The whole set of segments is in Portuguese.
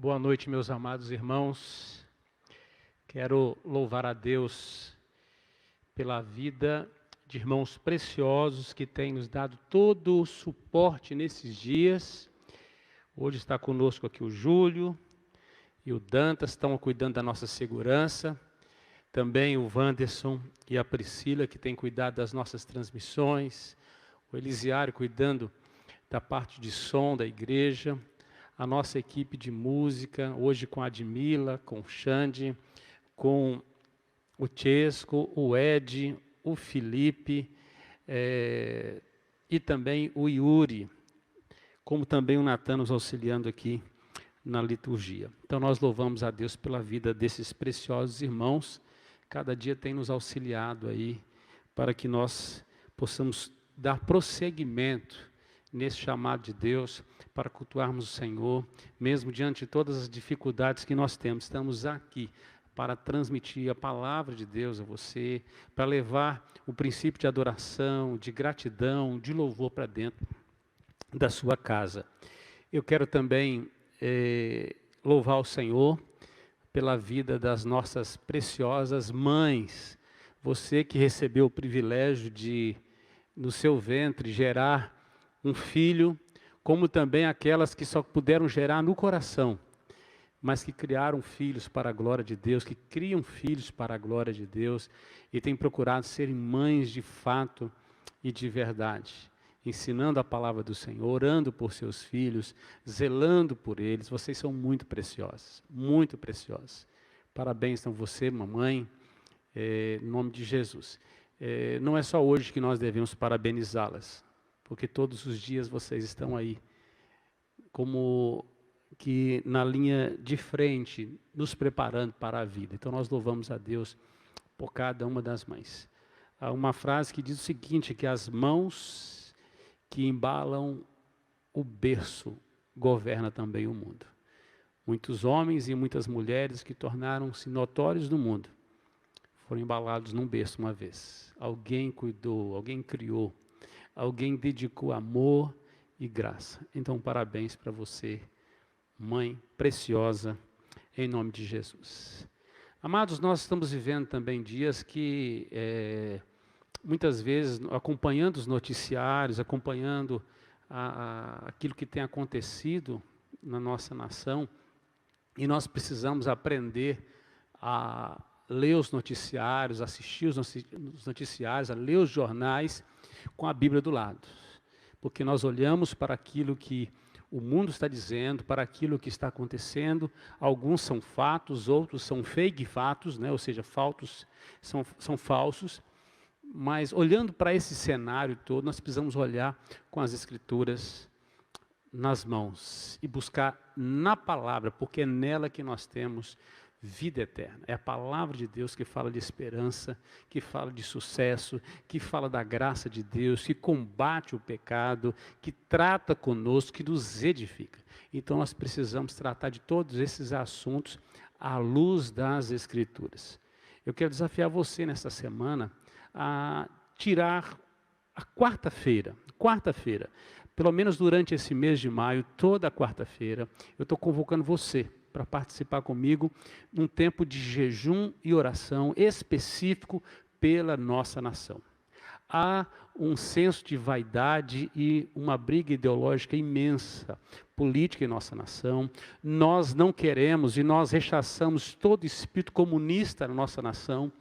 Boa noite, meus amados irmãos. Quero louvar a Deus pela vida de irmãos preciosos que têm nos dado todo o suporte nesses dias. Hoje está conosco aqui o Júlio e o Dantas, estão cuidando da nossa segurança. Também o Wanderson e a Priscila, que têm cuidado das nossas transmissões. O Elisiário cuidando da parte de som da igreja. A nossa equipe de música, hoje com a Admila, com o Xande, com o Chesco, o Ed, o Felipe e também o Yuri, como também o Natan nos auxiliando aqui na liturgia. Então nós louvamos a Deus pela vida desses preciosos irmãos, cada dia tem nos auxiliado aí, para que nós possamos dar prosseguimento nesse chamado de Deus, para cultuarmos o Senhor, mesmo diante de todas as dificuldades que nós temos. Estamos aqui para transmitir a palavra de Deus a você, para levar o princípio de adoração, de gratidão, de louvor para dentro da sua casa. Eu quero também louvar o Senhor pela vida das nossas preciosas mães. Você que recebeu o privilégio de, no seu ventre, gerar um filho, como também aquelas que só puderam gerar no coração, mas que criaram filhos para a glória de Deus, que criam filhos para a glória de Deus, e têm procurado serem mães de fato e de verdade, ensinando a palavra do Senhor, orando por seus filhos, zelando por eles. Vocês são muito preciosas, muito preciosas. Parabéns a você, mamãe, em nome de Jesus. Não é só hoje que nós devemos parabenizá-las, porque todos os dias vocês estão aí, como que na linha de frente, nos preparando para a vida. Então nós louvamos a Deus por cada uma das mães. Há uma frase que diz o seguinte, que as mãos que embalam o berço governam também o mundo. Muitos homens e muitas mulheres que tornaram-se notórios no mundo, foram embalados num berço uma vez. Alguém cuidou, alguém criou, alguém dedicou amor e graça. Então, parabéns para você, mãe preciosa, em nome de Jesus. Amados, nós estamos vivendo também dias que, muitas vezes, acompanhando os noticiários, acompanhando aquilo que tem acontecido na nossa nação, e nós precisamos aprender a ler os noticiários, assistir os noticiários, a ler os jornais, com a Bíblia do lado, porque nós olhamos para aquilo que o mundo está dizendo, para aquilo que está acontecendo. Alguns são fatos, outros são fake fatos, né? Ou seja, são falsos, mas olhando para esse cenário todo, nós precisamos olhar com as Escrituras nas mãos e buscar na palavra, porque é nela que nós temos vida eterna. É a palavra de Deus que fala de esperança, que fala de sucesso, que fala da graça de Deus, que combate o pecado, que trata conosco, que nos edifica. Então nós precisamos tratar de todos esses assuntos à luz das Escrituras. Eu quero desafiar você nessa semana a tirar a quarta-feira, pelo menos durante esse mês de maio, toda quarta-feira, eu estou convocando você para participar comigo num tempo de jejum e oração específico pela nossa nação. Há um senso de vaidade e uma briga ideológica imensa, política em nossa nação. Nós não queremos e nós rechaçamos todo espírito comunista na nossa nação,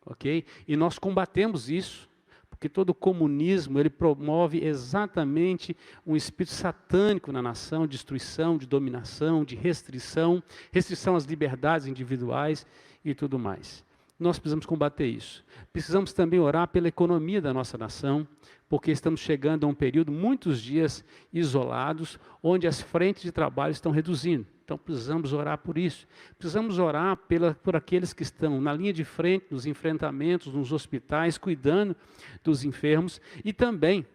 ok? E nós combatemos isso, porque todo comunismo, ele promove exatamente um espírito satânico na nação, de destruição, de dominação, de restrição às liberdades individuais e tudo mais. Nós precisamos combater isso. Precisamos também orar pela economia da nossa nação, porque estamos chegando a um período, muitos dias isolados, onde as frentes de trabalho estão reduzindo. Então precisamos orar por isso. Precisamos orar por aqueles que estão na linha de frente, nos enfrentamentos, nos hospitais, cuidando dos enfermos, e também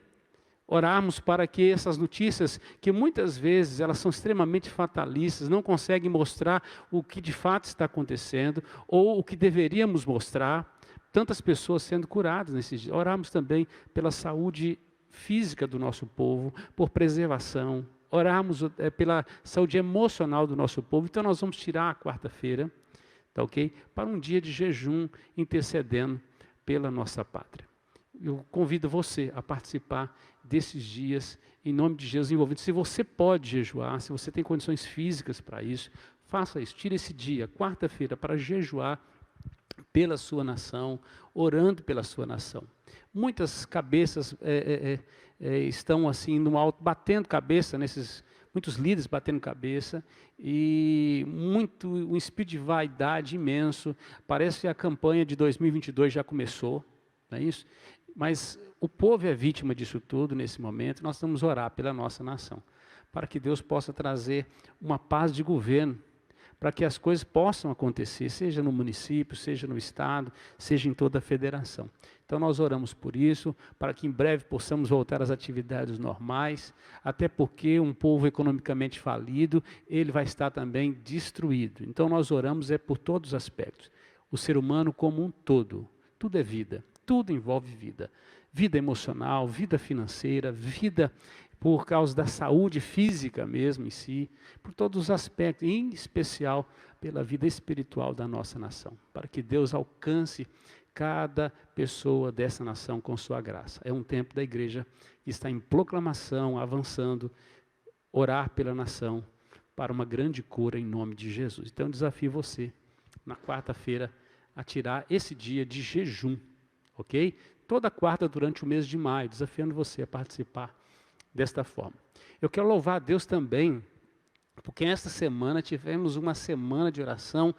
orarmos para que essas notícias, que muitas vezes elas são extremamente fatalistas, não conseguem mostrar o que de fato está acontecendo, ou o que deveríamos mostrar, tantas pessoas sendo curadas nesses dias. Orarmos também pela saúde física do nosso povo, por preservação, orarmos pela saúde emocional do nosso povo. Então nós vamos tirar a quarta-feira, tá ok? Para um dia de jejum, intercedendo pela nossa pátria. Eu convido você a participar desses dias, em nome de Jesus envolvido. Se você pode jejuar, se você tem condições físicas para isso, faça isso. Tire esse dia, quarta-feira, para jejuar pela sua nação, orando pela sua nação. Muitas cabeças estão assim no alto, batendo cabeça, muitos líderes batendo cabeça, e um espírito de vaidade imenso. Parece que a campanha de 2022 já começou, não é isso? Mas o povo é vítima disso tudo nesse momento. Nós vamos orar pela nossa nação, para que Deus possa trazer uma paz de governo, para que as coisas possam acontecer, seja no município, seja no estado, seja em toda a federação. Então nós oramos por isso, para que em breve possamos voltar às atividades normais, até porque um povo economicamente falido, ele vai estar também destruído. Então nós oramos por todos os aspectos. O ser humano como um todo, tudo é vida, tudo envolve vida. Vida emocional, vida financeira, vida por causa da saúde física mesmo em si, por todos os aspectos, em especial pela vida espiritual da nossa nação, para que Deus alcance cada pessoa dessa nação com sua graça. É um tempo da igreja que está em proclamação, avançando, orar pela nação para uma grande cura em nome de Jesus. Então eu desafio você, na quarta-feira, a tirar esse dia de jejum, ok? Toda quarta durante o mês de maio, desafiando você a participar desta forma. Eu quero louvar a Deus também, porque esta semana tivemos uma semana de oração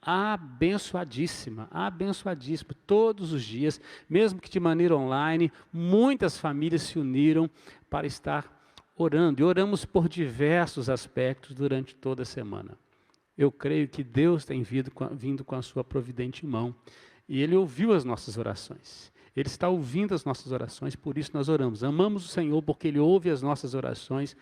abençoadíssima, abençoadíssima, todos os dias, mesmo que de maneira online, muitas famílias se uniram para estar orando, e oramos por diversos aspectos durante toda a semana. Eu creio que Deus tem vindo com a sua providente mão, e Ele ouviu as nossas orações. Ele está ouvindo as nossas orações, por isso nós oramos. Amamos o Senhor porque Ele ouve as nossas orações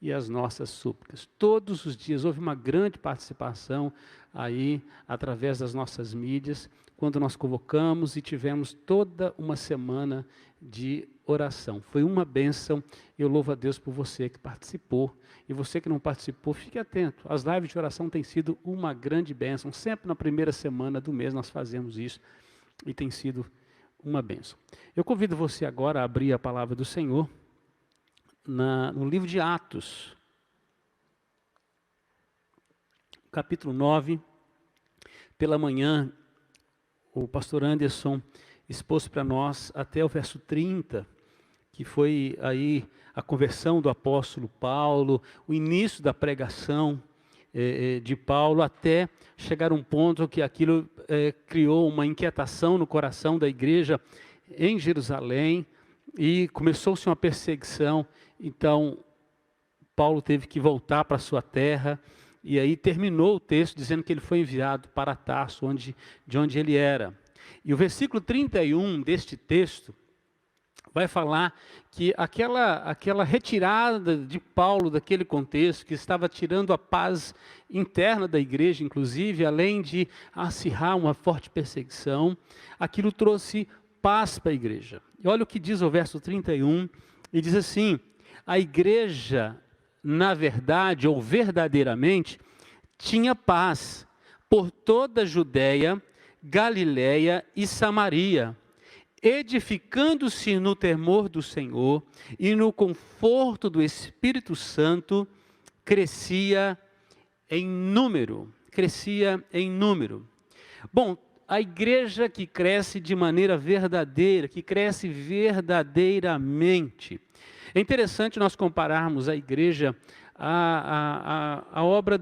e as nossas súplicas. Todos os dias houve uma grande participação aí, através das nossas mídias, quando nós convocamos e tivemos toda uma semana de oração. Foi uma bênção. Eu louvo a Deus por você que participou. E você que não participou, fique atento. As lives de oração têm sido uma grande bênção. Sempre na primeira semana do mês nós fazemos isso e tem sido uma bênção. Eu convido você agora a abrir a palavra do Senhor no livro de Atos, capítulo 9. Pela manhã, o pastor Anderson expôs para nós até o verso 30, que foi aí a conversão do apóstolo Paulo, o início da pregação de Paulo, até chegar a um ponto que aquilo criou uma inquietação no coração da igreja em Jerusalém, e começou-se uma perseguição. Então, Paulo teve que voltar para a sua terra, e aí terminou o texto dizendo que ele foi enviado para Tarso, de onde ele era. E o versículo 31 deste texto vai falar que aquela retirada de Paulo daquele contexto, que estava tirando a paz interna da igreja, inclusive, além de acirrar uma forte perseguição, aquilo trouxe paz para a igreja. E olha o que diz o verso 31, e diz assim: a igreja, na verdade, ou verdadeiramente, tinha paz por toda a Judéia, Galiléia e Samaria, edificando-se no temor do Senhor e no conforto do Espírito Santo, crescia em número. Bom, a igreja que cresce de maneira verdadeira, que cresce verdadeiramente. É interessante nós compararmos a igreja a obra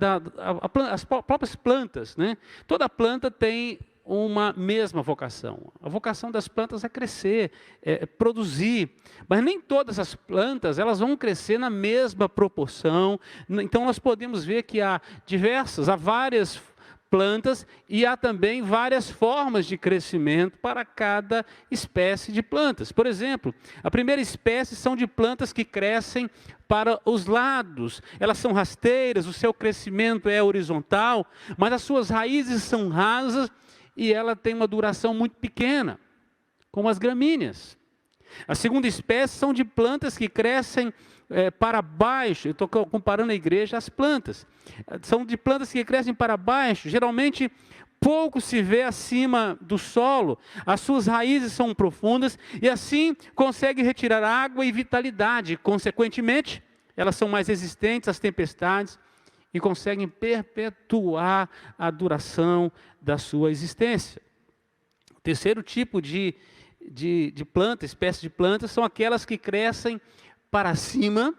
as próprias plantas, né? Toda planta tem uma mesma vocação. A vocação das plantas é crescer, é produzir, mas nem todas as plantas elas vão crescer na mesma proporção. Então nós podemos ver que há várias plantas e há também várias formas de crescimento para cada espécie de plantas. Por exemplo, a primeira espécie são de plantas que crescem para os lados. Elas são rasteiras, o seu crescimento é horizontal, mas as suas raízes são rasas e ela tem uma duração muito pequena, como as gramíneas. A segunda espécie são de plantas que crescem para baixo. Eu estou comparando a igreja às plantas. São de plantas que crescem para baixo, geralmente pouco se vê acima do solo, as suas raízes são profundas e assim consegue retirar água e vitalidade. Consequentemente, elas são mais resistentes às tempestades e conseguem perpetuar a duração da sua existência. O terceiro tipo de planta, espécie de plantas, são aquelas que crescem para cima,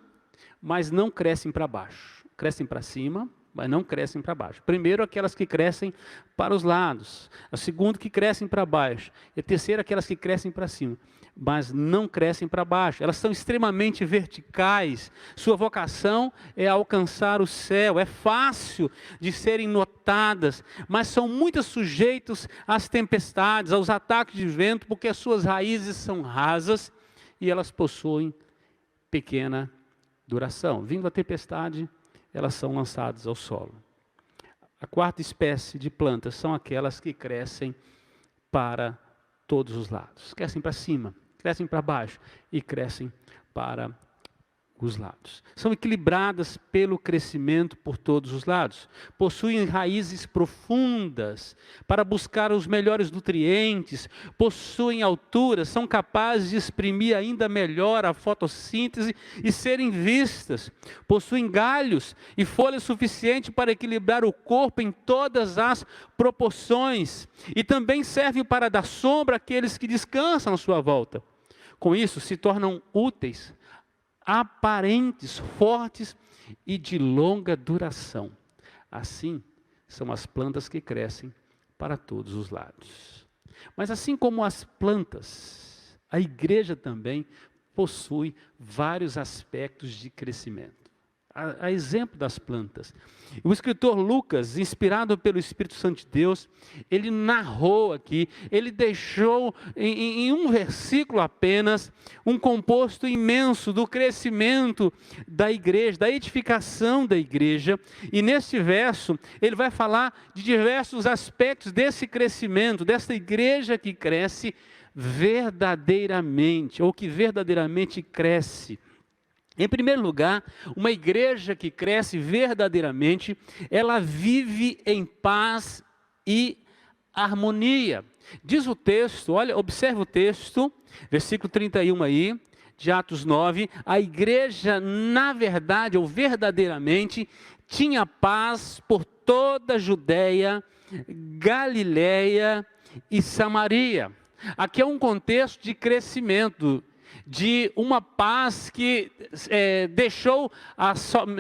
mas não crescem para baixo. Crescem para cima, mas não crescem para baixo. Primeiro, aquelas que crescem para os lados. A segunda, que crescem para baixo. E a terceira, aquelas que crescem para cima, mas não crescem para baixo. Elas são extremamente verticais. Sua vocação é alcançar o céu. É fácil de serem notadas, mas são muito sujeitos às tempestades, aos ataques de vento, porque as suas raízes são rasas e elas possuem pequena duração. Vindo a tempestade, elas são lançadas ao solo. A quarta espécie de plantas são aquelas que crescem para todos os lados. Crescem para cima, crescem para baixo e crescem para os lados. São equilibradas pelo crescimento por todos os lados. Possuem raízes profundas para buscar os melhores nutrientes. Possuem altura, são capazes de exprimir ainda melhor a fotossíntese e serem vistas. Possuem galhos e folhas suficientes para equilibrar o corpo em todas as proporções. E também servem para dar sombra àqueles que descansam à sua volta. Com isso, se tornam úteis, aparentes, fortes e de longa duração. Assim, são as plantas que crescem para todos os lados. Mas assim como as plantas, a igreja também possui vários aspectos de crescimento. A exemplo das plantas. O escritor Lucas, inspirado pelo Espírito Santo de Deus, ele narrou aqui, ele deixou em um versículo apenas, um composto imenso do crescimento da igreja, da edificação da igreja. E neste verso, ele vai falar de diversos aspectos desse crescimento, dessa igreja que cresce verdadeiramente, ou que verdadeiramente cresce. Em primeiro lugar, uma igreja que cresce verdadeiramente, ela vive em paz e harmonia. Diz o texto, olha, observa o texto, versículo 31 aí, de Atos 9, a igreja, na verdade, ou verdadeiramente, tinha paz por toda a Judéia, Galiléia e Samaria. Aqui é um contexto de crescimento, de uma paz que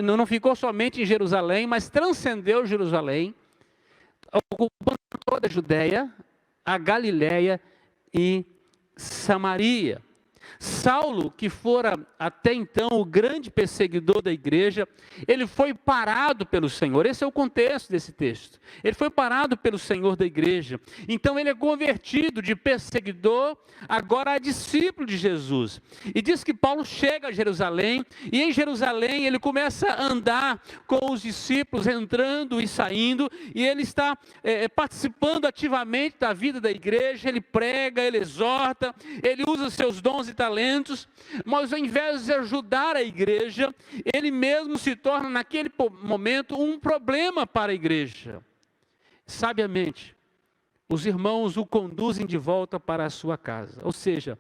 não ficou somente em Jerusalém, mas transcendeu Jerusalém, ocupando toda a Judéia, a Galiléia e Samaria. Saulo, que fora até então o grande perseguidor da igreja, ele foi parado pelo Senhor. Esse é o contexto desse texto. Ele foi parado pelo Senhor da igreja. Então ele é convertido de perseguidor agora a discípulo de Jesus. E diz que Paulo chega a Jerusalém, e em Jerusalém ele começa a andar com os discípulos, entrando e saindo, e ele está participando ativamente da vida da igreja. Ele prega, ele exorta, ele usa seus dons e talentos, mas ao invés de ajudar a igreja, ele mesmo se torna naquele momento um problema para a igreja. Sabiamente, os irmãos o conduzem de volta para a sua casa. Ou seja,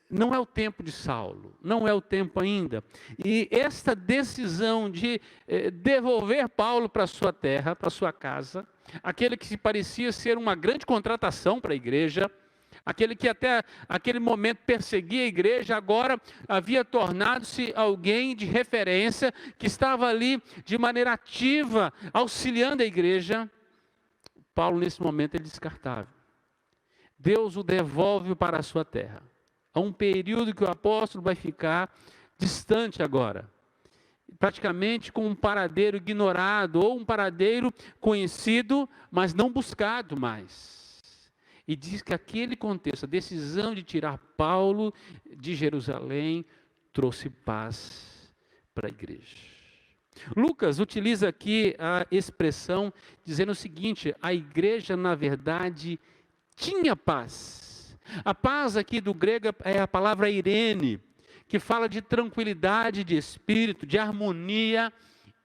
não é o tempo de Saulo, não é o tempo ainda. E esta decisão de devolver Paulo para a sua terra, para a sua casa, aquele que se parecia ser uma grande contratação para a igreja, aquele que até aquele momento perseguia a igreja, agora havia tornado-se alguém de referência, que estava ali de maneira ativa, auxiliando a igreja. Paulo, nesse momento, é descartável. Deus o devolve para a sua terra. Há um período que o apóstolo vai ficar distante agora, praticamente com um paradeiro ignorado, ou um paradeiro conhecido, mas não buscado mais. E diz que aquele contexto, a decisão de tirar Paulo de Jerusalém, trouxe paz para a igreja. Lucas utiliza aqui a expressão dizendo o seguinte: a igreja, na verdade, tinha paz. A paz aqui do grego é a palavra eirene, que fala de tranquilidade de espírito, de harmonia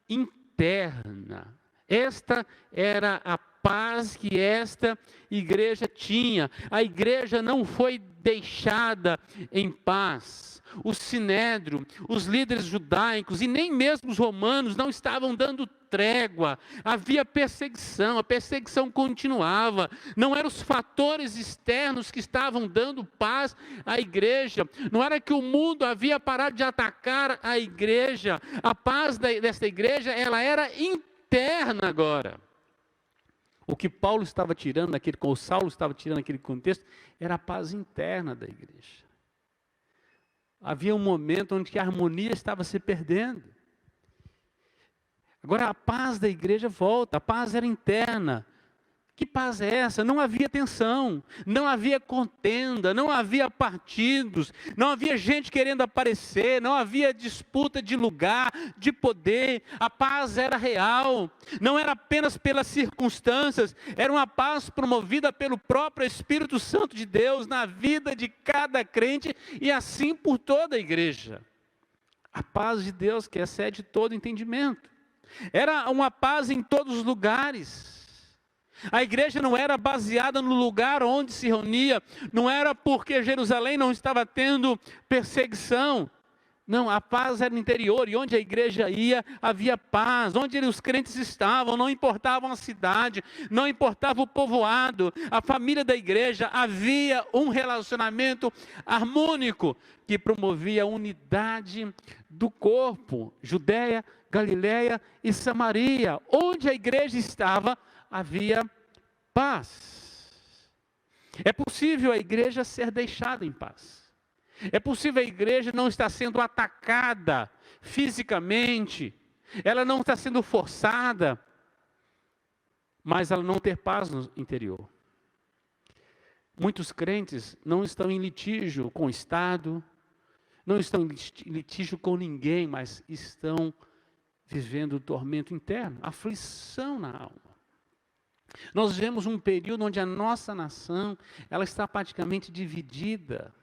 interna. Esta era a paz que esta igreja tinha. A igreja não foi deixada em paz. O sinédrio, os líderes judaicos e nem mesmo os romanos não estavam dando trégua. Havia perseguição, a perseguição continuava. Não eram os fatores externos que estavam dando paz à igreja. Não era que o mundo havia parado de atacar a igreja. A paz desta igreja, ela era interna agora. O que Paulo estava tirando naquele, ou Saulo estava tirando naquele contexto, era a paz interna da igreja. Havia um momento onde a harmonia estava se perdendo. Agora a paz da igreja volta, a paz era interna. Que paz é essa? Não havia tensão, não havia contenda, não havia partidos, não havia gente querendo aparecer, não havia disputa de lugar, de poder. A paz era real, não era apenas pelas circunstâncias, era uma paz promovida pelo próprio Espírito Santo de Deus na vida de cada crente e assim por toda a igreja. A paz de Deus que excede todo entendimento. Era uma paz em todos os lugares. A igreja não era baseada no lugar onde se reunia, não era porque Jerusalém não estava tendo perseguição. Não, a paz era no interior, e onde a igreja ia, havia paz. Onde os crentes estavam, não importava a cidade, não importava o povoado, a família da igreja, havia um relacionamento harmônico, que promovia a unidade do corpo. Judeia, Galileia e Samaria, onde a igreja estava, havia paz. É possível a igreja ser deixada em paz. É possível a igreja não estar sendo atacada fisicamente, ela não está sendo forçada, mas ela não ter paz no interior. Muitos crentes não estão em litígio com o Estado, não estão em litígio com ninguém, mas estão vivendo o tormento interno, aflição na alma. Nós vivemos um período onde a nossa nação, ela está praticamente dividida.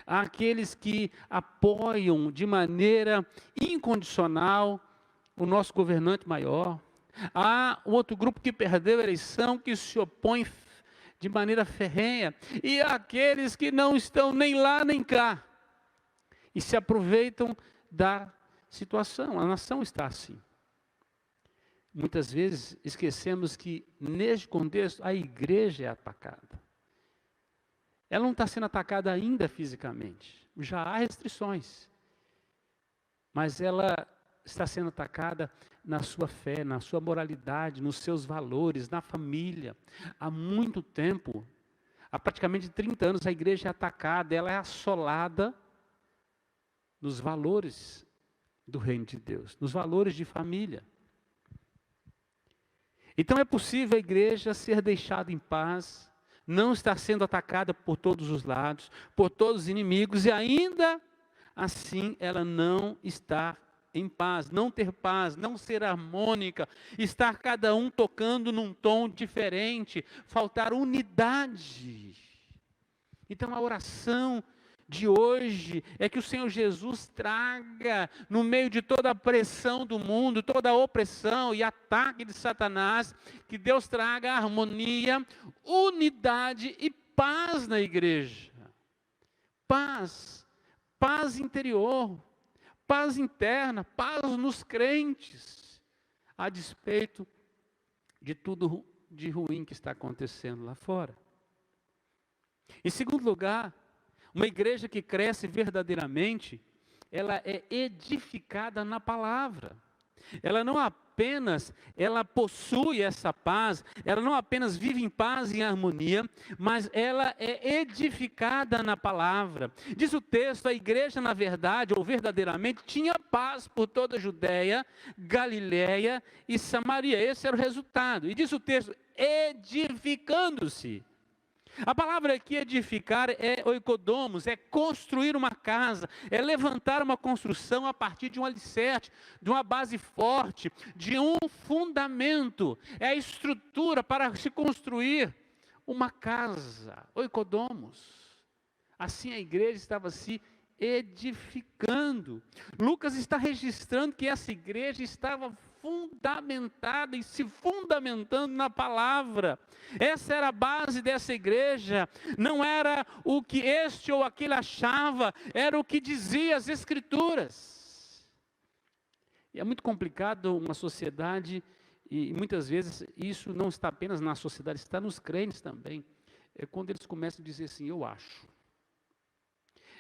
Há aqueles que apoiam de maneira incondicional o nosso governante maior. Há outro grupo que perdeu a eleição, que se opõe de maneira ferrenha. E há aqueles que não estão nem lá nem cá. E se aproveitam da situação. A nação está assim. Muitas vezes esquecemos que, neste contexto, a igreja é atacada. Ela não está sendo atacada ainda fisicamente. Já há restrições. Mas ela está sendo atacada na sua fé, na sua moralidade, nos seus valores, na família. Há muito tempo, há praticamente 30 anos, a igreja é atacada, ela é assolada nos valores do reino de Deus, nos valores de família. Então é possível a igreja ser deixada em paz, não estar sendo atacada por todos os lados, por todos os inimigos, e ainda assim ela não está em paz, não ter paz, não ser harmônica, estar cada um tocando num tom diferente, faltar unidade. Então a oração de hoje é que o Senhor Jesus traga, no meio de toda a pressão do mundo, toda a opressão e ataque de Satanás, que Deus traga harmonia, unidade e paz na igreja. Paz, paz interior, paz interna, paz nos crentes, a despeito de tudo de ruim que está acontecendo lá fora. Em segundo lugar, uma igreja que cresce verdadeiramente, ela é edificada na palavra. Ela não apenas, ela possui essa paz, ela não apenas vive em paz e em harmonia, mas ela é edificada na palavra. Diz o texto, a igreja na verdade, ou verdadeiramente, tinha paz por toda a Judéia, Galileia e Samaria. Esse era o resultado. E diz o texto, edificando-se. A palavra aqui edificar é oikodomos, é construir uma casa, é levantar uma construção a partir de um alicerce, de uma base forte, de um fundamento. É a estrutura para se construir uma casa, oikodomos. Assim a igreja estava se edificando. Lucas está registrando que essa igreja estava fundamentada e se fundamentando na palavra. Essa era a base dessa igreja. Não era o que este ou aquele achava, era o que dizia as Escrituras. E é muito complicado uma sociedade, e muitas vezes isso não está apenas na sociedade, está nos crentes também. É quando eles começam a dizer assim, eu acho.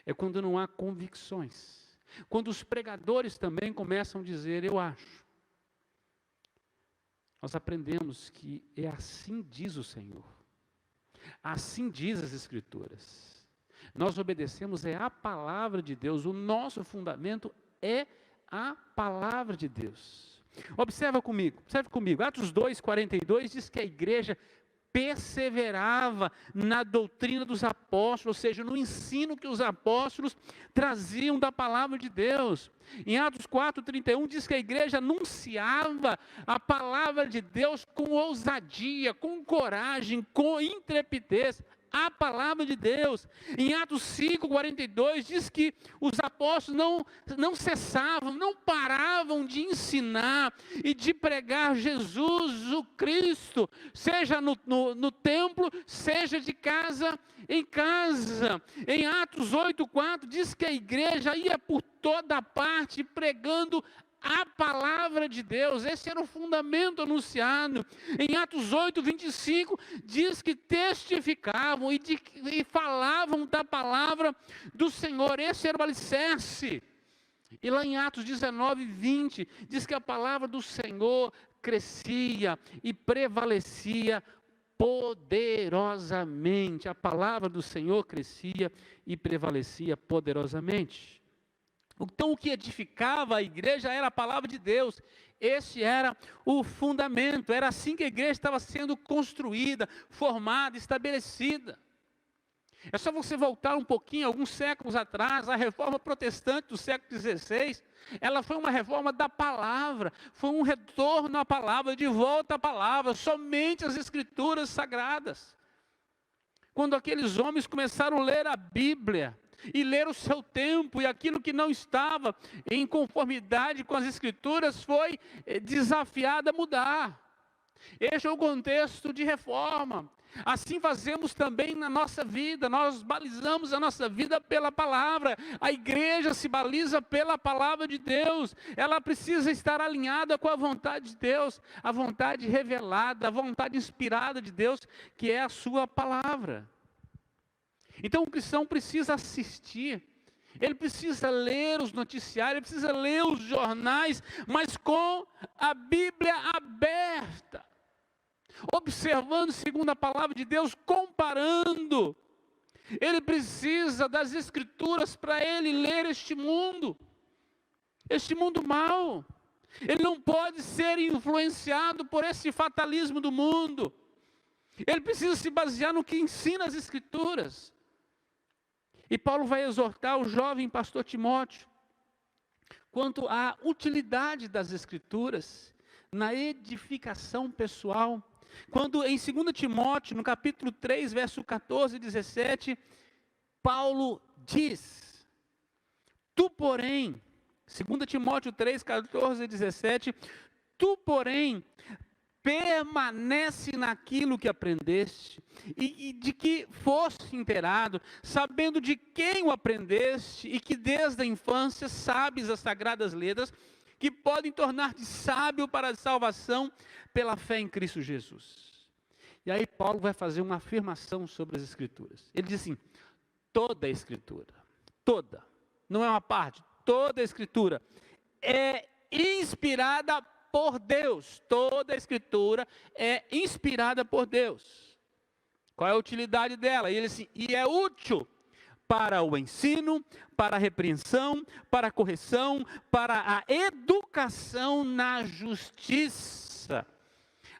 É quando não há convicções. Quando os pregadores também começam a dizer, eu acho. Nós aprendemos que é assim diz o Senhor. Assim diz as Escrituras. Nós obedecemos a palavra de Deus. O nosso fundamento é a palavra de Deus. Observe comigo. Atos 2:42 diz que a igreja perseverava na doutrina dos apóstolos, ou seja, no ensino que os apóstolos traziam da palavra de Deus. Em Atos 4:31 diz que a igreja anunciava a palavra de Deus com ousadia, com coragem, com intrepidez. A palavra de Deus. Em Atos 5:42 diz que os apóstolos não cessavam, não paravam de ensinar e de pregar Jesus, o Cristo, seja no templo, seja de casa em casa. Em Atos 8:4 diz que a igreja ia por toda parte pregando a palavra de Deus. Esse era o fundamento anunciado. Em Atos 8:25 diz que testificavam e falavam da palavra do Senhor. Esse era o alicerce. E lá em Atos 19:20 diz que a palavra do Senhor crescia e prevalecia poderosamente. A palavra do Senhor crescia e prevalecia poderosamente. Então o que edificava a igreja era a palavra de Deus. Esse era o fundamento. Era assim que a igreja estava sendo construída, formada, estabelecida. É só você voltar um pouquinho, alguns séculos atrás, a reforma protestante do século XVI, ela foi uma reforma da palavra, foi um retorno à palavra, de volta à palavra, somente as escrituras sagradas. Quando aqueles homens começaram a ler a Bíblia, e ler o seu tempo, e aquilo que não estava em conformidade com as Escrituras foi desafiado a mudar. Este é o contexto de reforma. Assim fazemos também na nossa vida, nós balizamos a nossa vida pela palavra. A igreja se baliza pela palavra de Deus, ela precisa estar alinhada com a vontade de Deus, a vontade revelada, a vontade inspirada de Deus, que é a sua palavra. Então o cristão precisa assistir, ele precisa ler os noticiários, ele precisa ler os jornais, mas com a Bíblia aberta, observando segundo a palavra de Deus, comparando. Ele precisa das Escrituras para ele ler este mundo mau. Ele não pode ser influenciado por esse fatalismo do mundo. Ele precisa se basear no que ensina as Escrituras. E Paulo vai exortar o jovem pastor Timóteo quanto à utilidade das Escrituras na edificação pessoal. Quando em 2 Timóteo, no capítulo 3, verso 14 e 17, Paulo diz, tu porém, 2 Timóteo 3, 14 e 17, tu porém, permanece naquilo que aprendeste e de que foste inteirado, sabendo de quem o aprendeste e que desde a infância sabes as sagradas letras que podem tornar-te sábio para a salvação pela fé em Cristo Jesus. E aí Paulo vai fazer uma afirmação sobre as Escrituras. Ele diz assim, toda a Escritura, toda, não é uma parte, toda a Escritura é inspirada por Deus. Toda a Escritura é inspirada por Deus. Qual é a utilidade dela? E ele assim, e é útil para o ensino, para a repreensão, para a correção, para a educação na justiça,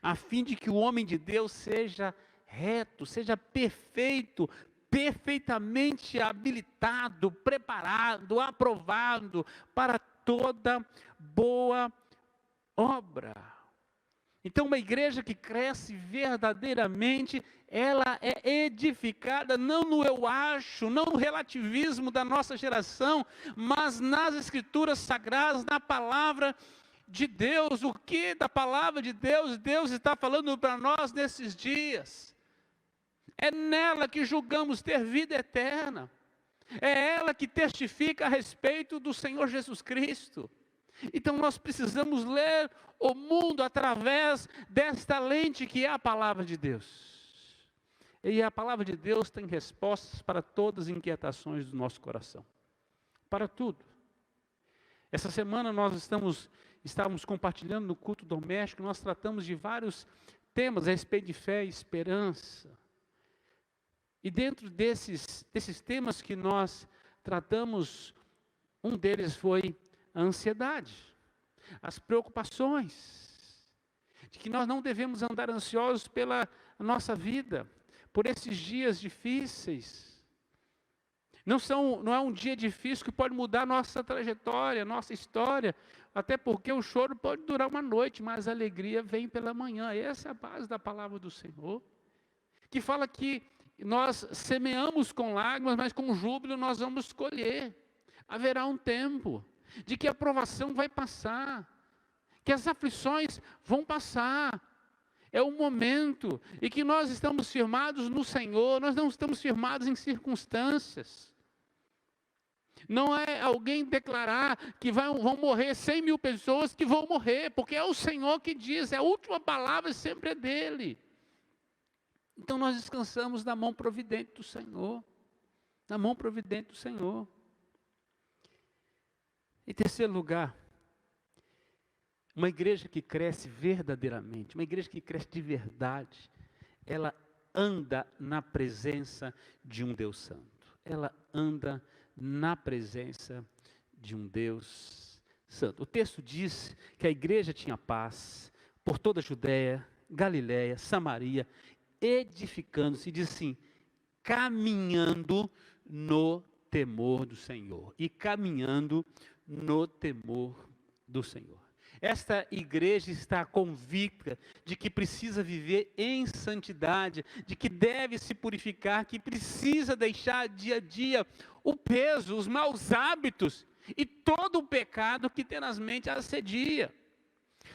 a fim de que o homem de Deus seja reto, seja perfeito, perfeitamente habilitado, preparado, aprovado para toda boa obra. Então uma igreja que cresce verdadeiramente, ela é edificada não no eu acho, não no relativismo da nossa geração, mas nas Escrituras Sagradas, na palavra de Deus. O que da palavra de Deus, Deus está falando para nós nesses dias? É nela que julgamos ter vida eterna. É ela que testifica a respeito do Senhor Jesus Cristo. Então nós precisamos ler o mundo através desta lente que é a palavra de Deus. E a palavra de Deus tem respostas para todas as inquietações do nosso coração. Para tudo. Essa semana nós estávamos compartilhando no culto doméstico, nós tratamos de vários temas a respeito de fé e esperança. E dentro desses temas que nós tratamos, um deles foi a ansiedade, as preocupações, de que nós não devemos andar ansiosos pela nossa vida, por esses dias difíceis. Não é um dia difícil que pode mudar nossa trajetória, nossa história, até porque o choro pode durar uma noite, mas a alegria vem pela manhã. Essa é a base da palavra do Senhor, que fala que nós semeamos com lágrimas, mas com júbilo nós vamos colher. Haverá um tempo de que a provação vai passar, que as aflições vão passar. É o momento em que nós estamos firmados no Senhor, nós não estamos firmados em circunstâncias. Não é alguém declarar que vão morrer 100 mil pessoas que vão morrer, porque é o Senhor que diz, a última palavra sempre é dele. Então nós descansamos na mão providente do Senhor, na mão providente do Senhor. Em terceiro lugar, uma igreja que cresce verdadeiramente, uma igreja que cresce de verdade, ela anda na presença de um Deus Santo. Ela anda na presença de um Deus Santo. O texto diz que a igreja tinha paz por toda a Judéia, Galiléia, Samaria, edificando-se, diz assim, caminhando no temor do Senhor. E caminhando no temor do Senhor. Esta igreja está convicta de que precisa viver em santidade, de que deve se purificar, que precisa deixar dia a dia o peso, os maus hábitos e todo o pecado que tenazmente assedia.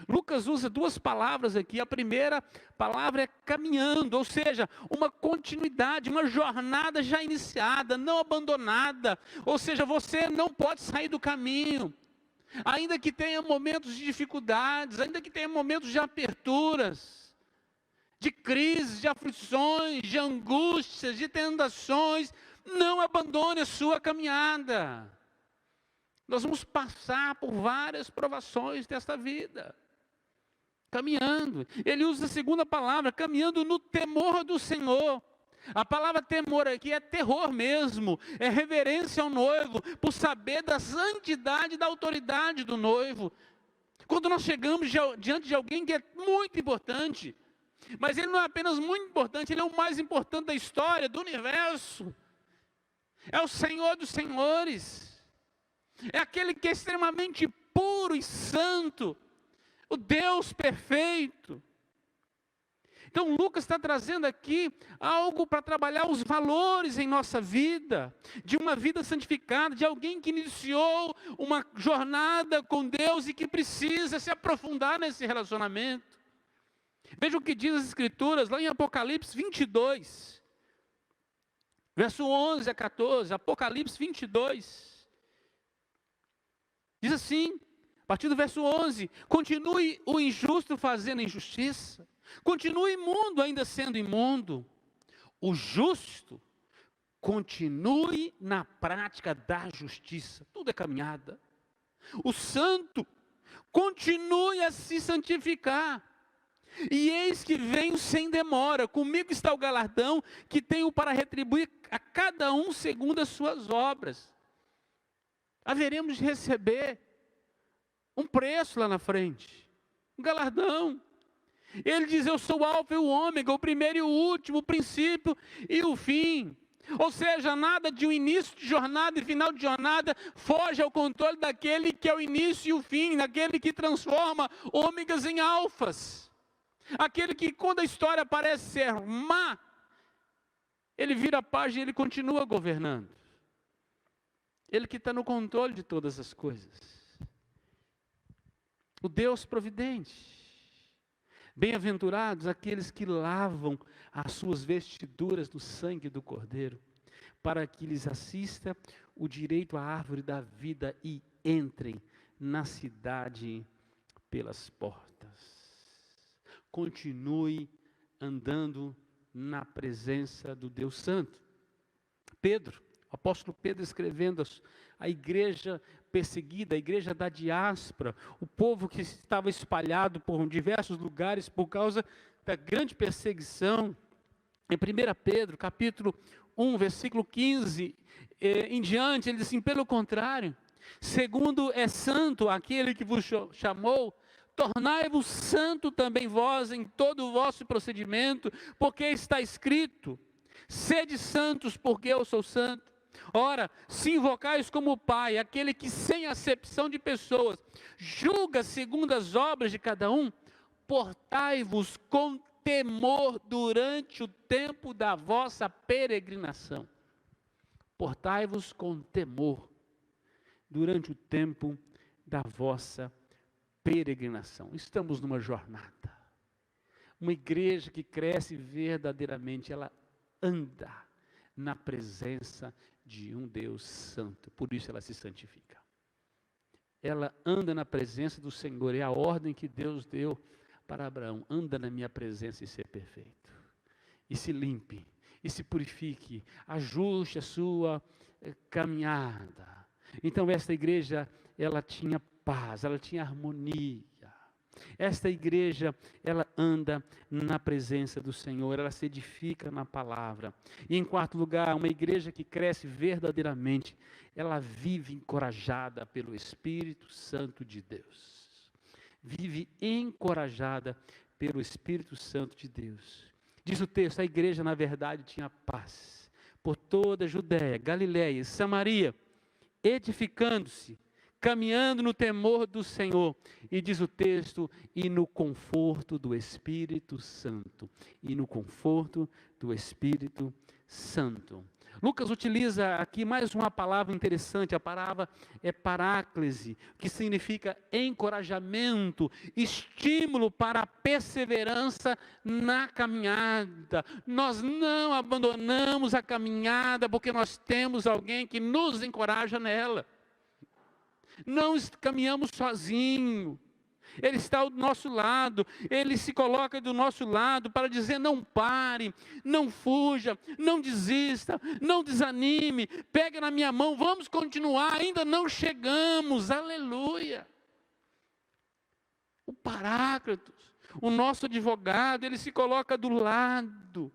Lucas usa duas palavras aqui. A primeira palavra é caminhando, ou seja, uma continuidade, uma jornada já iniciada, não abandonada. Ou seja, você não pode sair do caminho. Ainda que tenha momentos de dificuldades, ainda que tenha momentos de aperturas, de crises, de aflições, de angústias, de tentações, não abandone a sua caminhada. Nós vamos passar por várias provações desta vida, caminhando. Ele usa a segunda palavra, caminhando no temor do Senhor. A palavra temor aqui é terror mesmo, é reverência ao noivo, por saber da santidade e da autoridade do noivo. Quando nós chegamos diante de alguém que é muito importante, mas ele não é apenas muito importante, ele é o mais importante da história, do universo. É o Senhor dos senhores, é aquele que é extremamente puro e santo, o Deus perfeito. Então Lucas está trazendo aqui algo para trabalhar os valores em nossa vida, de uma vida santificada, de alguém que iniciou uma jornada com Deus e que precisa se aprofundar nesse relacionamento. Veja o que diz as Escrituras lá em Apocalipse 22, verso 11 a 14, Apocalipse 22, diz assim, a partir do verso 11, continue o injusto fazendo injustiça, continue imundo ainda sendo imundo, o justo continue na prática da justiça, tudo é caminhada, o santo continue a se santificar, e eis que venho sem demora, comigo está o galardão que tenho para retribuir a cada um segundo as suas obras. Haveremos de receber um preço lá na frente, um galardão. Ele diz, eu sou o alfa e o ômega, o primeiro e o último, o princípio e o fim. Ou seja, nada de um início de jornada e final de jornada foge ao controle daquele que é o início e o fim, daquele que transforma ômegas em alfas. Aquele que quando a história parece ser má, Ele vira a página e ele continua governando. Ele que está no controle de todas as coisas. O Deus providente. Bem-aventurados aqueles que lavam as suas vestiduras no sangue do Cordeiro, para que lhes assista o direito à árvore da vida e entrem na cidade pelas portas. Continue andando na presença do Deus Santo. Pedro, o apóstolo Pedro escrevendo a igreja perseguida, a igreja da diáspora, o povo que estava espalhado por diversos lugares por causa da grande perseguição. Em 1 Pedro, capítulo 1, versículo 15 em diante, ele diz assim: pelo contrário, segundo é santo aquele que vos chamou, tornai-vos santo também vós em todo o vosso procedimento, porque está escrito: sede santos, porque eu sou santo. Ora, se invocais como Pai, aquele que sem acepção de pessoas, julga segundo as obras de cada um, portai-vos com temor durante o tempo da vossa peregrinação. Portai-vos com temor durante o tempo da vossa peregrinação. Estamos numa jornada. Uma igreja que cresce verdadeiramente, ela anda na presença de um Deus santo. Por isso ela se santifica. Ela anda na presença do Senhor. É a ordem que Deus deu para Abraão: anda na minha presença e ser perfeito. E se limpe, e se purifique, ajuste a sua caminhada. Então esta igreja, ela tinha paz, ela tinha harmonia. Esta igreja, ela anda na presença do Senhor, ela se edifica na palavra. E em quarto lugar, uma igreja que cresce verdadeiramente, ela vive encorajada pelo Espírito Santo de Deus. Vive encorajada pelo Espírito Santo de Deus. Diz o texto, a igreja na verdade tinha paz por toda a Judéia, Galiléia e Samaria, edificando-se, caminhando no temor do Senhor, e diz o texto, e no conforto do Espírito Santo, e no conforto do Espírito Santo. Lucas utiliza aqui mais uma palavra interessante, a palavra é paráclise, que significa encorajamento, estímulo para a perseverança na caminhada. Nós não abandonamos a caminhada porque nós temos alguém que nos encoraja nela. Não caminhamos sozinhos. Ele está ao nosso lado, Ele se coloca do nosso lado para dizer: não pare, não fuja, não desista, não desanime, pega na minha mão, vamos continuar, ainda não chegamos, aleluia. O Paráclitos, o nosso advogado, ele se coloca do lado,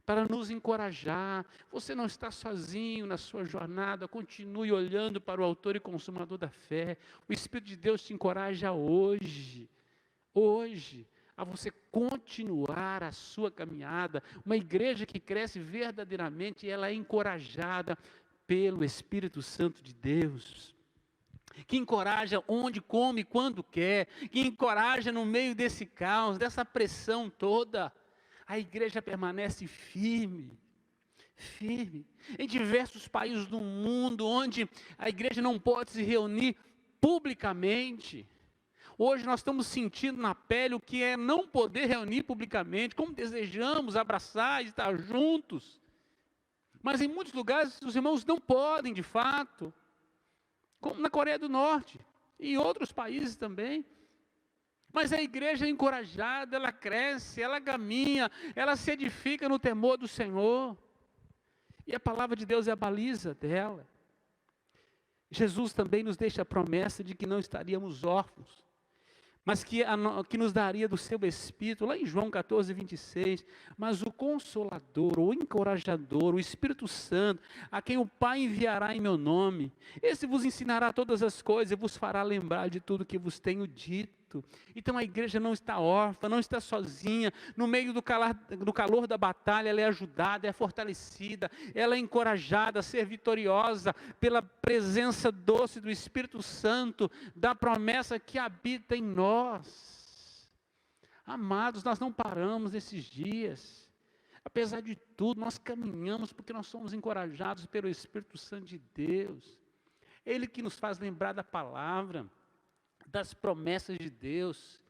para nos encorajar. Você não está sozinho na sua jornada, continue olhando para o autor e consumador da fé. O Espírito de Deus te encoraja hoje, a você continuar a sua caminhada. Uma igreja que cresce verdadeiramente, ela é encorajada pelo Espírito Santo de Deus, que encoraja onde, come, quando quer, que encoraja no meio desse caos, dessa pressão toda. A igreja permanece firme. Em diversos países do mundo, onde a igreja não pode se reunir publicamente. Hoje nós estamos sentindo na pele o que é não poder reunir publicamente, como desejamos abraçar e estar juntos. Mas em muitos lugares os irmãos não podem de fato, como na Coreia do Norte e em outros países também. Mas a igreja é encorajada, ela cresce, ela caminha, ela se edifica no temor do Senhor. E a palavra de Deus é a baliza dela. Jesus também nos deixa a promessa de que não estaríamos órfãos, mas que nos daria do seu Espírito, lá em João 14, 26, mas o Consolador, o Encorajador, o Espírito Santo, a quem o Pai enviará em meu nome, esse vos ensinará todas as coisas e vos fará lembrar de tudo que vos tenho dito. Então a igreja não está órfã, não está sozinha, no meio do calor da batalha, ela é ajudada, é fortalecida, ela é encorajada a ser vitoriosa pela presença doce do Espírito Santo, da promessa que habita em nós. Amados, nós não paramos nesses dias. Apesar de tudo, nós caminhamos porque nós somos encorajados pelo Espírito Santo de Deus. Ele que nos faz lembrar da palavra, das promessas de Deus.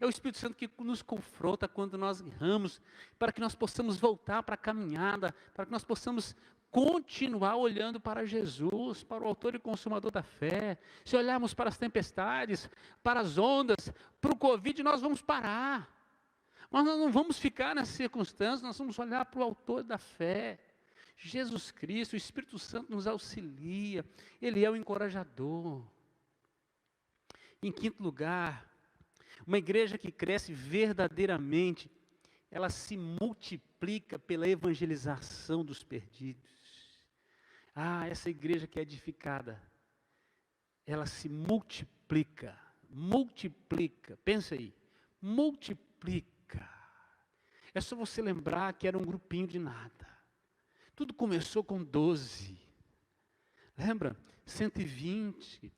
É o Espírito Santo que nos confronta quando nós erramos, para que nós possamos voltar para a caminhada, para que nós possamos continuar olhando para Jesus, para o autor e consumador da fé. Se olharmos para as tempestades, para as ondas, para o Covid, nós vamos parar. Mas nós não vamos ficar nessas circunstâncias, nós vamos olhar para o autor da fé. Jesus Cristo, o Espírito Santo nos auxilia, Ele é o encorajador. Em quinto lugar, uma igreja que cresce verdadeiramente, ela se multiplica pela evangelização dos perdidos. Essa igreja que é edificada, ela se multiplica, pensa aí, multiplica. É só você lembrar que era um grupinho de nada. Tudo começou com 12. Lembra? 120,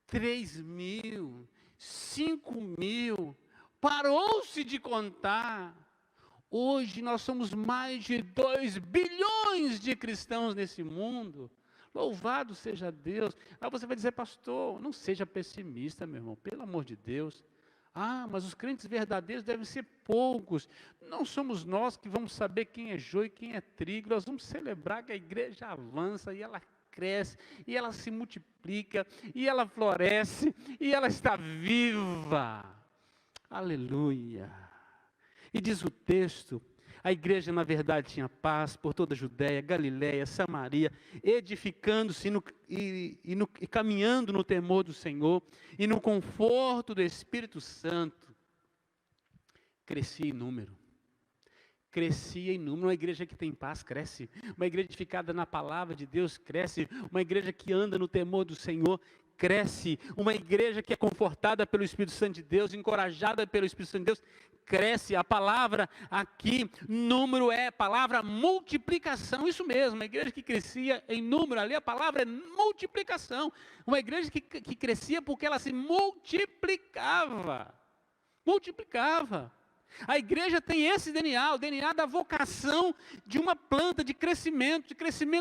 3.000, 5.000. Parou-se de contar. Hoje nós somos mais de 2 bilhões de cristãos nesse mundo. Louvado seja Deus. Aí você vai dizer, pastor, não seja pessimista, meu irmão, pelo amor de Deus. Mas os crentes verdadeiros devem ser poucos. Não somos nós que vamos saber quem é joio e quem é trigo. Nós vamos celebrar que a igreja avança e ela cresce, e ela se multiplica, e ela floresce, e ela está viva. Aleluia. E diz o texto, a igreja na verdade tinha paz por toda a Judéia, Galiléia, Samaria, edificando-se e caminhando no temor do Senhor e no conforto do Espírito Santo. Crescia em número. Uma igreja que tem paz cresce, uma igreja edificada na palavra de Deus cresce, uma igreja que anda no temor do Senhor cresce, uma igreja que é confortada pelo Espírito Santo de Deus, encorajada pelo Espírito Santo de Deus, cresce. A palavra aqui, número, é palavra multiplicação, isso mesmo, uma igreja que crescia em número, ali a palavra é multiplicação, uma igreja que crescia porque ela se multiplicava. A igreja tem esse DNA, o DNA da vocação de uma planta de crescimento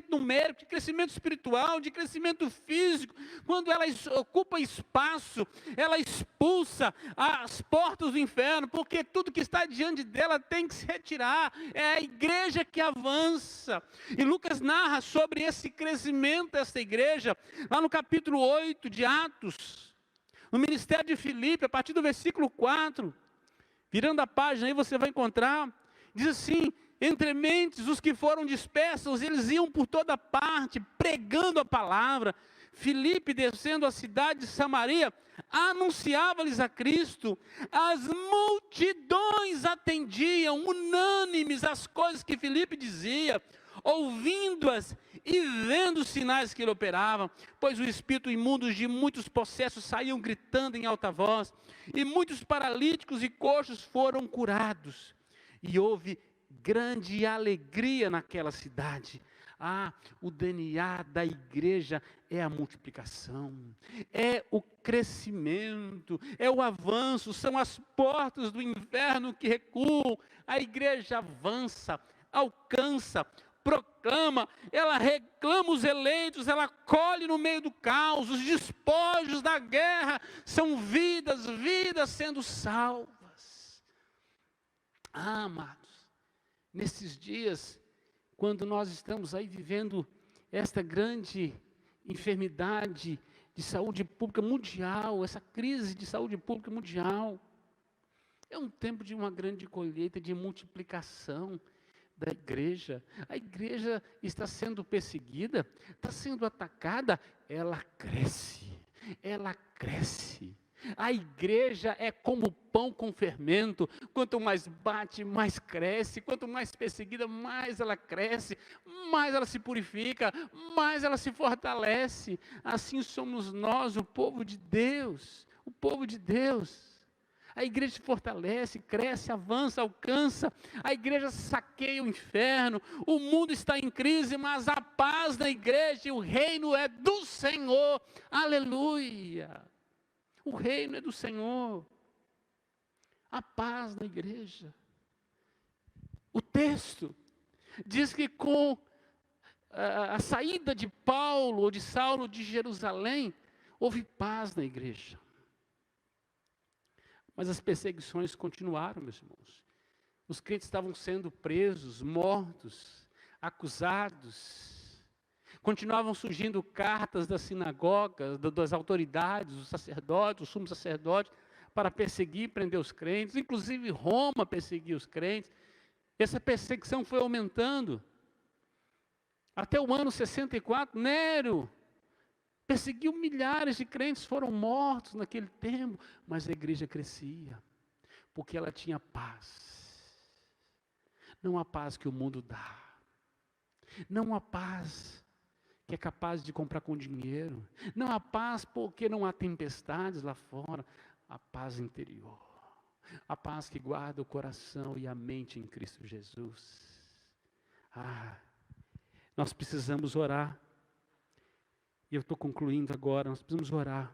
numérico, de crescimento espiritual, de crescimento físico. Quando ela ocupa espaço, ela expulsa as portas do inferno, porque tudo que está diante dela tem que se retirar. É a igreja que avança. E Lucas narra sobre esse crescimento dessa igreja, lá no capítulo 8 de Atos, no ministério de Filipe, a partir do versículo 4. Virando a página aí você vai encontrar, diz assim, entre mentes os que foram dispersos, eles iam por toda parte, pregando a palavra. Filipe, descendo a cidade de Samaria, anunciava-lhes a Cristo. As multidões atendiam, unânimes, às coisas que Filipe dizia, ouvindo-as e vendo os sinais que ele operava, pois o espírito imundo de muitos possessos saíam gritando em alta voz, e muitos paralíticos e coxos foram curados, e houve grande alegria naquela cidade. O DNA da igreja é a multiplicação, é o crescimento, é o avanço, são as portas do inferno que recuam, a igreja avança, alcança, proclama, ela reclama os eleitos, ela colhe no meio do caos, os despojos da guerra são vidas sendo salvas. Amados, nesses dias, quando nós estamos aí vivendo esta grande enfermidade de saúde pública mundial, essa crise de saúde pública mundial, é um tempo de uma grande colheita, de multiplicação da igreja. A igreja está sendo perseguida, está sendo atacada, ela cresce. A igreja é como pão com fermento, quanto mais bate, mais cresce, quanto mais perseguida, mais ela cresce, mais ela se purifica, mais ela se fortalece. Assim somos nós, o povo de Deus, A igreja se fortalece, cresce, avança, alcança. A igreja saqueia o inferno. O mundo está em crise, mas a paz na igreja e o reino é do Senhor. Aleluia! O reino é do Senhor. A paz na igreja. O texto texto diz que com a saída de Paulo ou de Saulo de Jerusalém, houve paz na igreja. Mas as perseguições continuaram, meus irmãos. Os crentes estavam sendo presos, mortos, acusados. Continuavam surgindo cartas das sinagogas, das autoridades, dos sacerdotes, os sumos sacerdotes, para perseguir e prender os crentes. Inclusive Roma perseguia os crentes. Essa perseguição foi aumentando. Até o ano 64, Nero perseguiu milhares de crentes, foram mortos naquele tempo, mas a igreja crescia, porque ela tinha paz. Não a paz que o mundo dá, não a paz que é capaz de comprar com dinheiro, não a paz porque não há tempestades lá fora, a paz interior, a paz que guarda o coração e a mente em Cristo Jesus. Nós precisamos orar. E eu estou concluindo agora, nós precisamos orar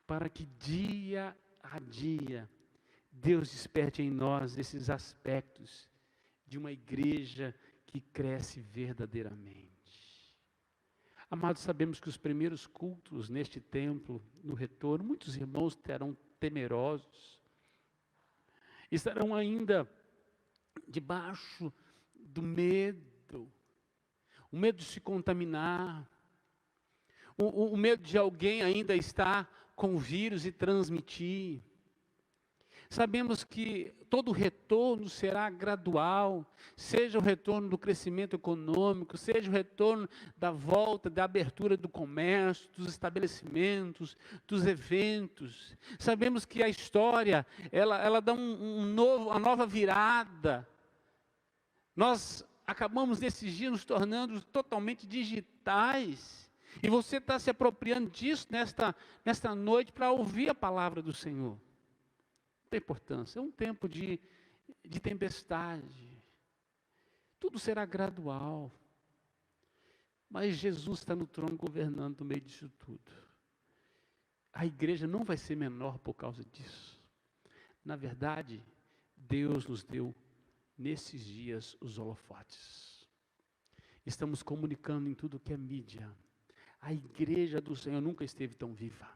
para que dia a dia Deus desperte em nós esses aspectos de uma igreja que cresce verdadeiramente. Amados, sabemos que os primeiros cultos neste templo, no retorno, muitos irmãos estarão temerosos, estarão ainda debaixo do medo, o medo de se contaminar, o medo de alguém ainda estar com o vírus e transmitir. Sabemos que todo retorno será gradual, seja o retorno do crescimento econômico, seja o retorno da volta, da abertura do comércio, dos estabelecimentos, dos eventos. Sabemos que a história, ela dá uma nova virada. Nós acabamos nesses dias nos tornando totalmente digitais. E você está se apropriando disso nesta noite para ouvir a palavra do Senhor. Não tem importância, é um tempo de tempestade. Tudo será gradual. Mas Jesus está no trono governando no meio disso tudo. A igreja não vai ser menor por causa disso. Na verdade, Deus nos deu nesses dias os holofotes. Estamos comunicando em tudo que é mídia. A igreja do Senhor nunca esteve tão viva,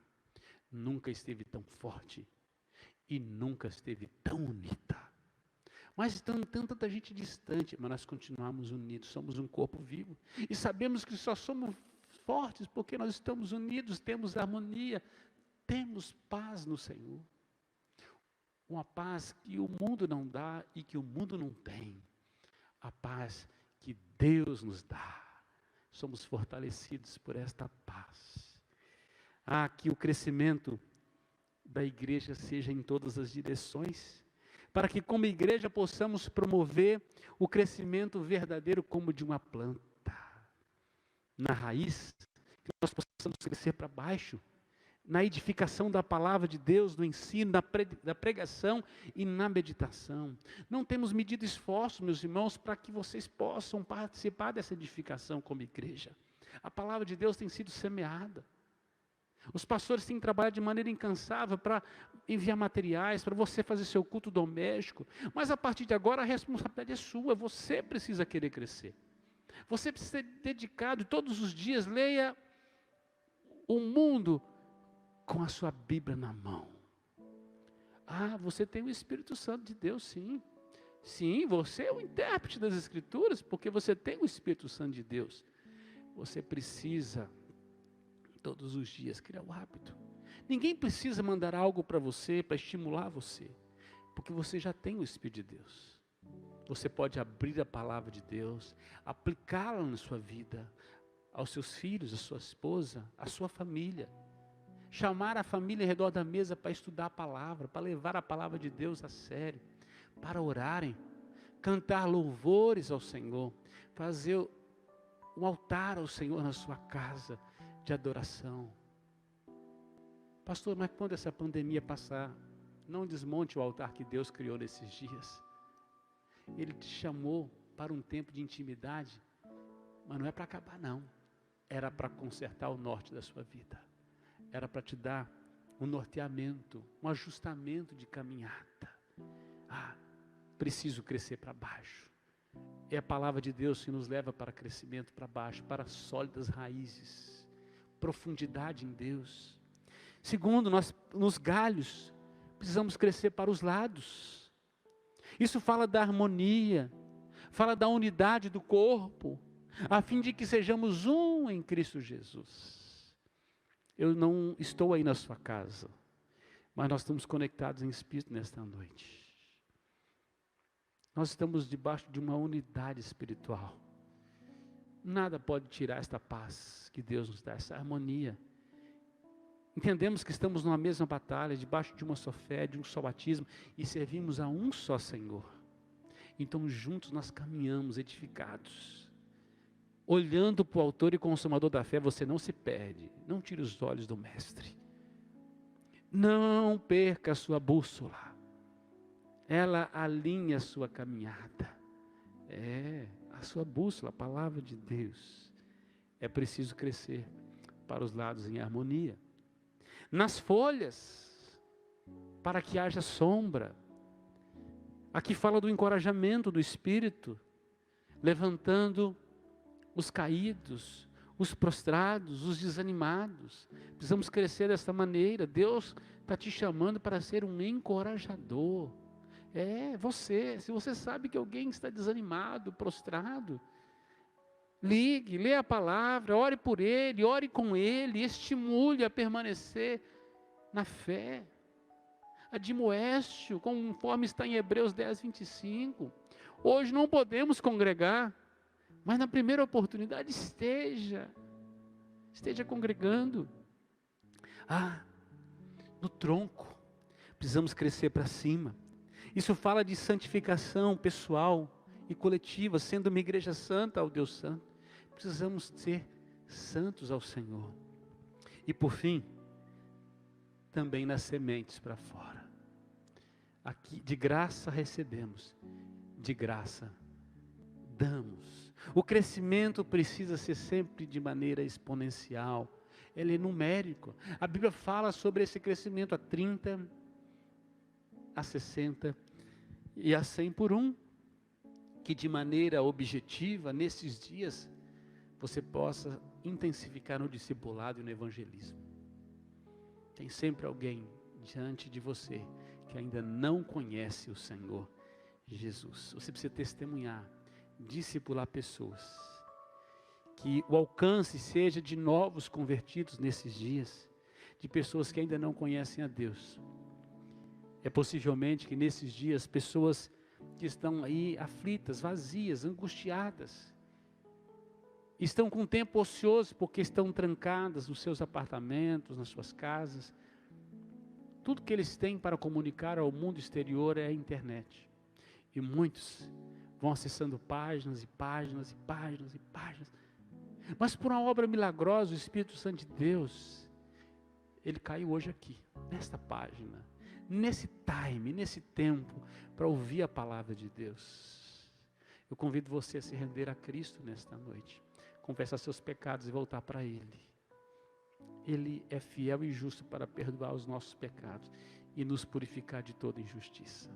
nunca esteve tão forte e nunca esteve tão unida. Mas estando tanta gente distante, mas nós continuamos unidos, somos um corpo vivo. E sabemos que só somos fortes porque nós estamos unidos, temos harmonia, temos paz no Senhor. Uma paz que o mundo não dá e que o mundo não tem. A paz que Deus nos dá. Somos fortalecidos por esta paz. Que o crescimento da igreja seja em todas as direções, para que como igreja possamos promover o crescimento verdadeiro como de uma planta. Na raiz, que nós possamos crescer para baixo, na edificação da palavra de Deus, no ensino, na pregação e na meditação. Não temos medido esforço, meus irmãos, para que vocês possam participar dessa edificação como igreja. A palavra de Deus tem sido semeada. Os pastores têm trabalhado de maneira incansável para enviar materiais, para você fazer seu culto doméstico. Mas a partir de agora a responsabilidade é sua, você precisa querer crescer. Você precisa ser dedicado todos os dias, leia o mundo com a sua Bíblia na mão. Você tem o Espírito Santo de Deus, sim. Sim, você é o intérprete das Escrituras, porque você tem o Espírito Santo de Deus. Você precisa, todos os dias, criar o hábito. Ninguém precisa mandar algo para você, para estimular você, porque você já tem o Espírito de Deus. Você pode abrir a palavra de Deus, aplicá-la na sua vida, aos seus filhos, à sua esposa, à sua família. Chamar a família ao redor da mesa para estudar a palavra, para levar a palavra de Deus a sério, para orarem, cantar louvores ao Senhor, fazer um altar ao Senhor na sua casa de adoração. Pastor, mas quando essa pandemia passar, não desmonte o altar que Deus criou nesses dias. Ele te chamou para um tempo de intimidade, mas não é para acabar não, era para consertar o norte da sua vida. Era para te dar um norteamento, um ajustamento de caminhada. Preciso crescer para baixo. É a palavra de Deus que nos leva para crescimento, para baixo, para sólidas raízes, profundidade em Deus. Segundo, nós nos galhos precisamos crescer para os lados. Isso fala da harmonia, fala da unidade do corpo, a fim de que sejamos um em Cristo Jesus. Eu não estou aí na sua casa, mas nós estamos conectados em espírito nesta noite. Nós estamos debaixo de uma unidade espiritual. Nada pode tirar esta paz que Deus nos dá, essa harmonia. Entendemos que estamos numa mesma batalha, debaixo de uma só fé, de um só batismo, e servimos a um só Senhor. Então juntos nós caminhamos edificados. Olhando para o autor e consumador da fé, você não se perde. Não tire os olhos do mestre. Não perca a sua bússola. Ela alinha a sua caminhada. A sua bússola, a palavra de Deus. É preciso crescer para os lados em harmonia. Nas folhas, para que haja sombra. Aqui fala do encorajamento do Espírito, levantando os caídos, os prostrados, os desanimados. Precisamos crescer desta maneira. Deus está te chamando para ser um encorajador. Se você sabe que alguém está desanimado, prostrado, ligue, lê a palavra, ore por ele, ore com ele, estimule a permanecer na fé. Admoeste-o, conforme está em Hebreus 10, 25. Hoje não podemos congregar, mas na primeira oportunidade esteja congregando. No tronco, precisamos crescer para cima. Isso fala de santificação pessoal e coletiva, sendo uma igreja santa ao Deus Santo. Precisamos ser santos ao Senhor. E por fim, também nas sementes para fora. Aqui, de graça recebemos, de graça damos. O crescimento precisa ser sempre de maneira exponencial. Ele é numérico. A Bíblia fala sobre esse crescimento a 30, a 60 e a 100 por um. Que de maneira objetiva, nesses dias, você possa intensificar no discipulado e no evangelismo. Tem sempre alguém diante de você que ainda não conhece o Senhor Jesus. Você precisa testemunhar, discipular pessoas. Que o alcance seja de novos convertidos nesses dias, de pessoas que ainda não conhecem a Deus. É possivelmente que nesses dias, pessoas que estão aí aflitas, vazias, angustiadas, estão com tempo ocioso porque estão trancadas nos seus apartamentos, nas suas casas. Tudo que eles têm para comunicar ao mundo exterior é a internet. E muitos vão acessando páginas e páginas e páginas e páginas. Mas por uma obra milagrosa, o Espírito Santo de Deus, ele caiu hoje aqui, nesta página, nesse time, nesse tempo, para ouvir a palavra de Deus. Eu convido você a se render a Cristo nesta noite, confessar seus pecados e voltar para Ele. Ele é fiel e justo para perdoar os nossos pecados e nos purificar de toda injustiça.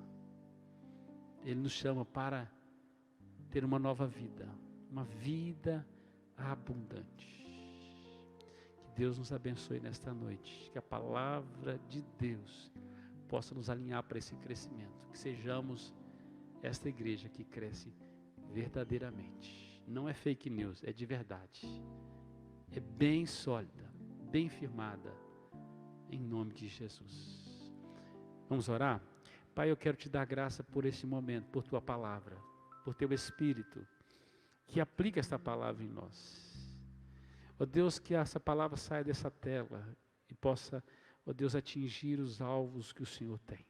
Ele nos chama para ter uma nova vida, uma vida abundante. Que Deus nos abençoe nesta noite, que a palavra de Deus possa nos alinhar para esse crescimento, que sejamos esta igreja que cresce verdadeiramente. Não é fake news, é de verdade. É bem sólida, bem firmada, em nome de Jesus. Vamos orar? Pai, eu quero te dar graça por esse momento, por tua palavra, por teu Espírito, que aplica esta palavra em nós. Ó Deus, que essa palavra saia dessa tela e possa, ó Deus, atingir os alvos que o Senhor tem.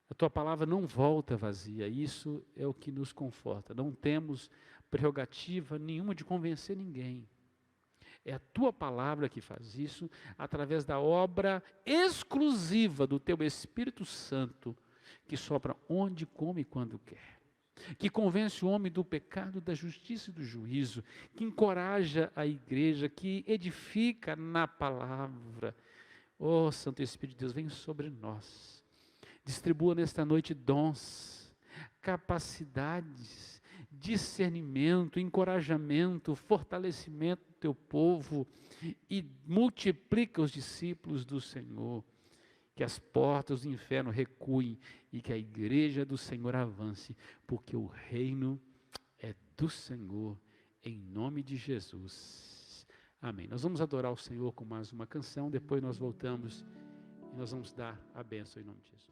A tua palavra não volta vazia, isso é o que nos conforta. Não temos prerrogativa nenhuma de convencer ninguém. É a tua palavra que faz isso, através da obra exclusiva do teu Espírito Santo, que sopra onde, como e quando quer. Que convence o homem do pecado, da justiça e do juízo, que encoraja a igreja, que edifica na palavra. Oh, Santo Espírito de Deus, vem sobre nós. Distribua nesta noite dons, capacidades, discernimento, encorajamento, fortalecimento do teu povo e multiplica os discípulos do Senhor. Que as portas do inferno recuem e que a igreja do Senhor avance, porque o reino é do Senhor, em nome de Jesus. Amém. Nós vamos adorar o Senhor com mais uma canção, depois nós voltamos e nós vamos dar a bênção em nome de Jesus.